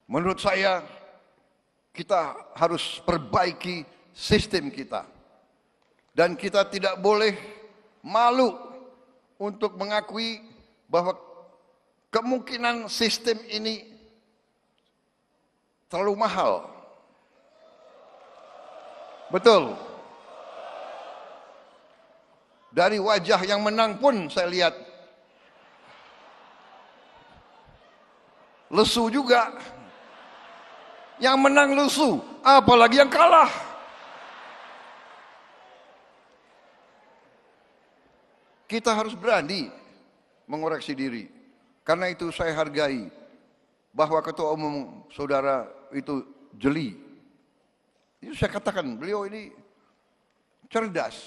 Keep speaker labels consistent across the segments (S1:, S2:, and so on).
S1: Menurut saya, kita harus perbaiki sistem kita. Dan kita tidak boleh malu untuk mengakui bahwa kemungkinan sistem ini terlalu mahal. Betul. Dari wajah yang menang pun saya lihat lesu juga. Yang menang lesu, apalagi yang kalah. Kita harus berani mengoreksi diri. Karena itu saya hargai bahwa Ketua Umum Saudara itu jeli. Itu saya katakan, beliau ini cerdas.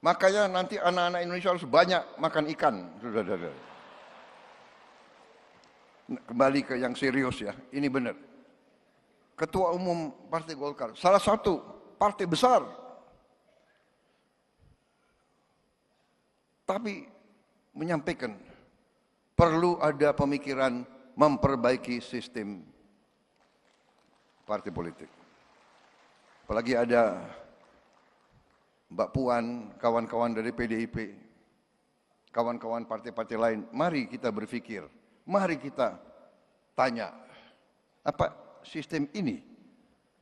S1: Makanya nanti anak-anak Indonesia harus banyak makan ikan. Kembali ke yang serius ya, ini benar. Ketua Umum Partai Golkar, salah satu partai besar. Tapi menyampaikan perlu ada pemikiran memperbaiki sistem partai politik. Apalagi ada Mbak Puan, kawan-kawan dari PDIP, kawan-kawan partai-partai lain. Mari kita berpikir, mari kita tanya, apa sistem ini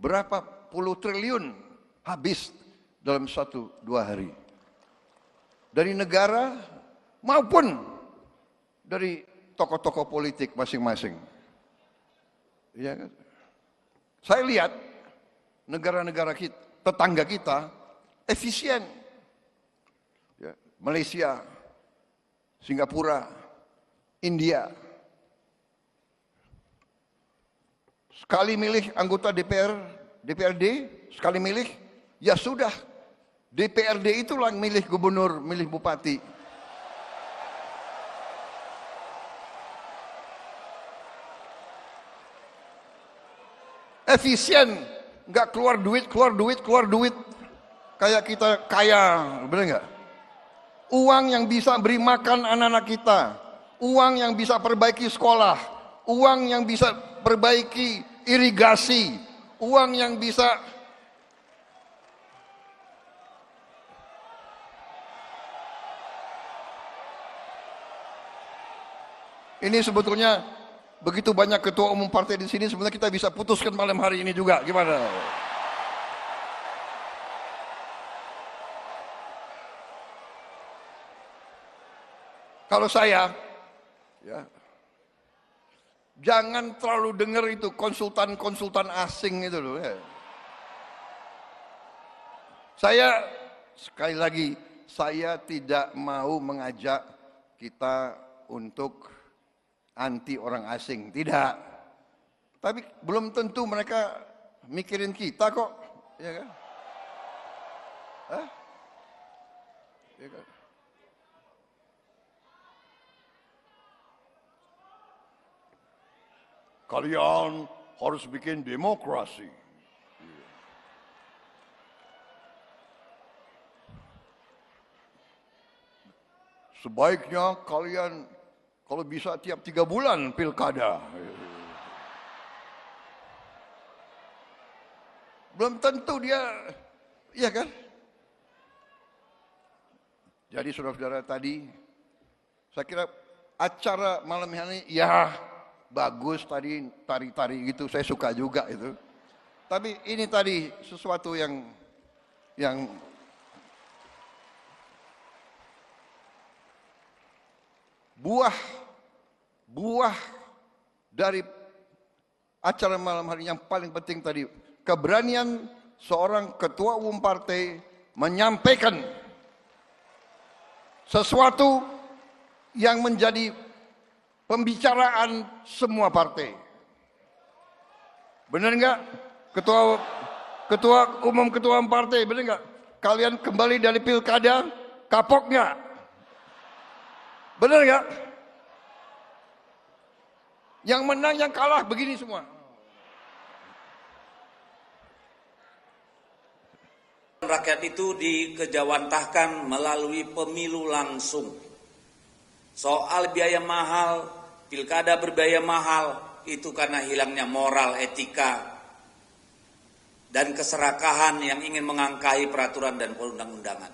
S1: berapa puluh triliun habis dalam 1-2 hari. Dari negara maupun dari tokoh-tokoh politik masing-masing. Ya kan? Saya lihat negara-negara kita, tetangga kita efisien. Ya, Malaysia, Singapura, India. Sekali milih anggota DPRD, sekali milih, ya sudah. DPRD itulah yang milih gubernur, milih bupati. Efisien, nggak keluar duit. Kayak kita kaya, bener nggak? Uang yang bisa beri makan anak-anak kita, uang yang bisa perbaiki sekolah, uang yang bisa perbaiki irigasi, uang yang bisa ini sebetulnya begitu banyak ketua umum partai di sini, sebenarnya kita bisa putuskan malam hari ini juga, gimana? Kalau saya, ya, jangan terlalu dengar itu konsultan-konsultan asing itu loh. Ya. Saya sekali lagi, saya tidak mau mengajak kita untuk anti orang asing, tidak. Tapi belum tentu mereka mikirin kita kok, ya kan? Hah? Ya kan? Kalian harus bikin demokrasi. Sebaiknya kalian kalau bisa tiap 3 bulan pilkada. Belum tentu dia, iya kan? Jadi saudara-saudara tadi, saya kira acara malam ini ya bagus tadi, tari-tari gitu, saya suka juga itu. Tapi ini tadi sesuatu yang buah dari acara malam hari yang paling penting tadi, keberanian seorang ketua umum partai menyampaikan sesuatu yang menjadi pembicaraan semua partai. Benar nggak? Ketua umum partai, benar nggak? Kalian kembali dari pilkada, kapok nggak? Benar nggak? Yang menang, yang kalah, begini semua.
S2: Rakyat itu dikejawantahkan melalui pemilu langsung. Soal biaya mahal, pilkada berbiaya mahal, itu karena hilangnya moral, etika, dan keserakahan yang ingin mengangkahi peraturan dan perundang-undangan.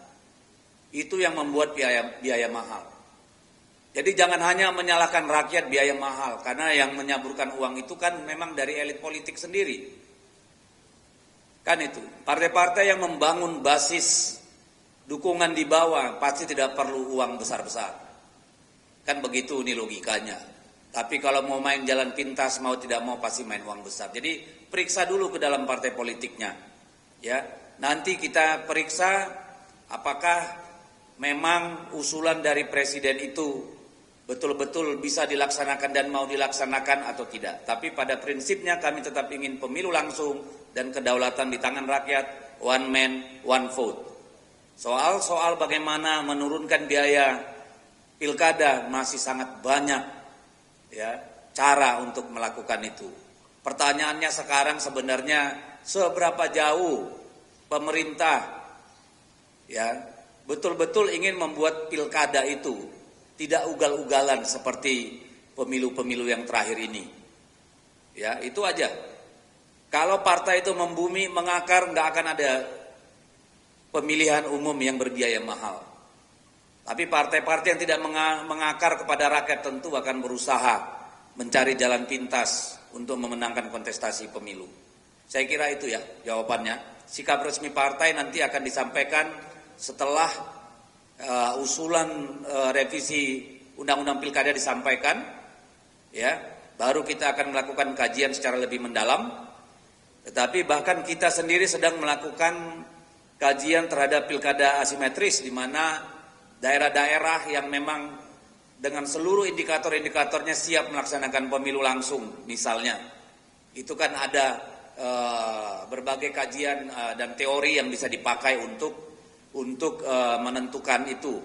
S2: Itu yang membuat biaya mahal. Jadi jangan hanya menyalahkan rakyat biaya mahal, karena yang menyaburkan uang itu kan memang dari elit politik sendiri. Kan itu, partai-partai yang membangun basis dukungan di bawah pasti tidak perlu uang besar-besar. Kan begitu ini logikanya. Tapi kalau mau main jalan pintas, mau tidak mau pasti main uang besar. Jadi periksa dulu ke dalam partai politiknya. Ya, nanti kita periksa apakah memang usulan dari presiden itu betul-betul bisa dilaksanakan dan mau dilaksanakan atau tidak. Tapi pada prinsipnya kami tetap ingin pemilu langsung dan kedaulatan di tangan rakyat, one man, one vote. Soal bagaimana menurunkan biaya pilkada masih sangat banyak ya cara untuk melakukan itu. Pertanyaannya sekarang sebenarnya seberapa jauh pemerintah ya betul-betul ingin membuat pilkada itu tidak ugal-ugalan seperti pemilu-pemilu yang terakhir ini. Ya, itu aja. Kalau partai itu membumi, mengakar, nggak akan ada pemilihan umum yang berbiaya mahal. Tapi partai-partai yang tidak mengakar kepada rakyat tentu akan berusaha mencari jalan pintas untuk memenangkan kontestasi pemilu. Saya kira itu ya jawabannya. Sikap resmi partai nanti akan disampaikan setelah usulan revisi Undang-Undang Pilkada disampaikan, ya, baru kita akan melakukan kajian secara lebih mendalam. Tetapi bahkan kita sendiri sedang melakukan kajian terhadap pilkada asimetris, di mana daerah-daerah yang memang dengan seluruh indikator-indikatornya siap melaksanakan pemilu langsung, misalnya, itu kan ada berbagai kajian dan teori yang bisa dipakai untuk menentukan itu.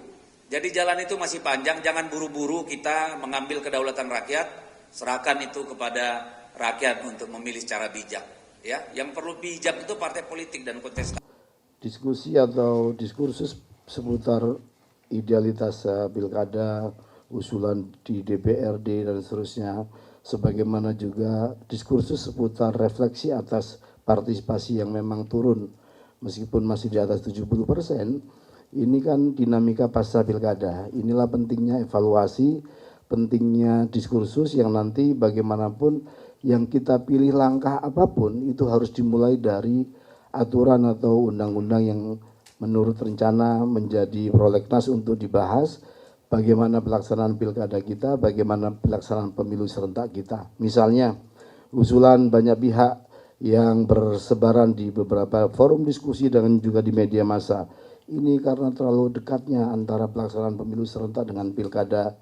S2: Jadi jalan itu masih panjang, jangan buru-buru kita mengambil kedaulatan rakyat, serahkan itu kepada rakyat untuk memilih secara bijak. Ya, yang perlu bijak itu partai politik dan kontestasi.
S3: Diskusi atau diskursus seputar idealitas pilkada, usulan di DPRD dan seterusnya, sebagaimana juga diskursus seputar refleksi atas partisipasi yang memang turun meskipun masih di atas 70%, ini kan dinamika pasca pilkada. Inilah pentingnya evaluasi, pentingnya diskursus yang nanti bagaimanapun yang kita pilih langkah apapun itu harus dimulai dari aturan atau undang-undang yang menurut rencana menjadi prolegnas untuk dibahas bagaimana pelaksanaan pilkada kita, bagaimana pelaksanaan pemilu serentak kita. Misalnya usulan banyak pihak yang bersebaran di beberapa forum diskusi dan juga di media massa. Ini karena terlalu dekatnya antara pelaksanaan pemilu serentak dengan pilkada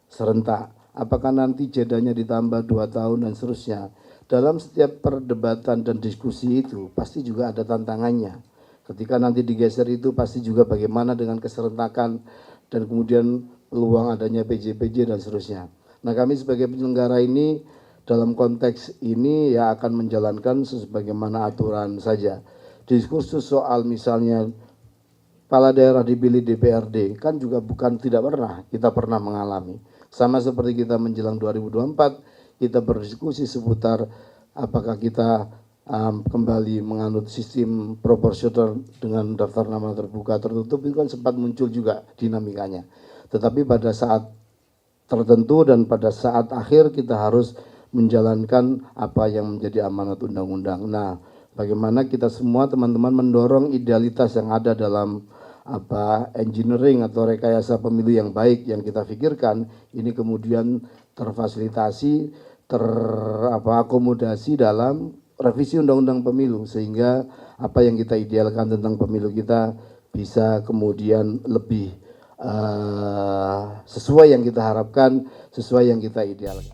S3: serentak. Apakah nanti jedanya ditambah 2 tahun dan seterusnya. Dalam setiap perdebatan dan diskusi itu pasti juga ada tantangannya. Ketika nanti digeser itu pasti juga bagaimana dengan keserentakan dan kemudian peluang adanya PJ-PJ dan seterusnya. Nah, kami sebagai penyelenggara ini dalam konteks ini ya akan menjalankan sebagaimana aturan saja. Diskursus soal misalnya kepala daerah dipilih DPRD kan juga bukan tidak pernah, kita pernah mengalami. Sama seperti kita menjelang 2024, kita berdiskusi seputar apakah kita kembali menganut sistem proporsional dengan daftar nama terbuka tertutup, itu kan sempat muncul juga dinamikanya. Tetapi pada saat tertentu dan pada saat akhir kita harus menjalankan apa yang menjadi amanat undang-undang. Nah, bagaimana kita semua teman-teman mendorong idealitas yang ada dalam engineering atau rekayasa pemilu yang baik yang kita pikirkan ini kemudian terfasilitasi, akomodasi dalam revisi undang-undang pemilu sehingga apa yang kita idealkan tentang pemilu kita bisa kemudian lebih sesuai yang kita harapkan, sesuai yang kita idealkan.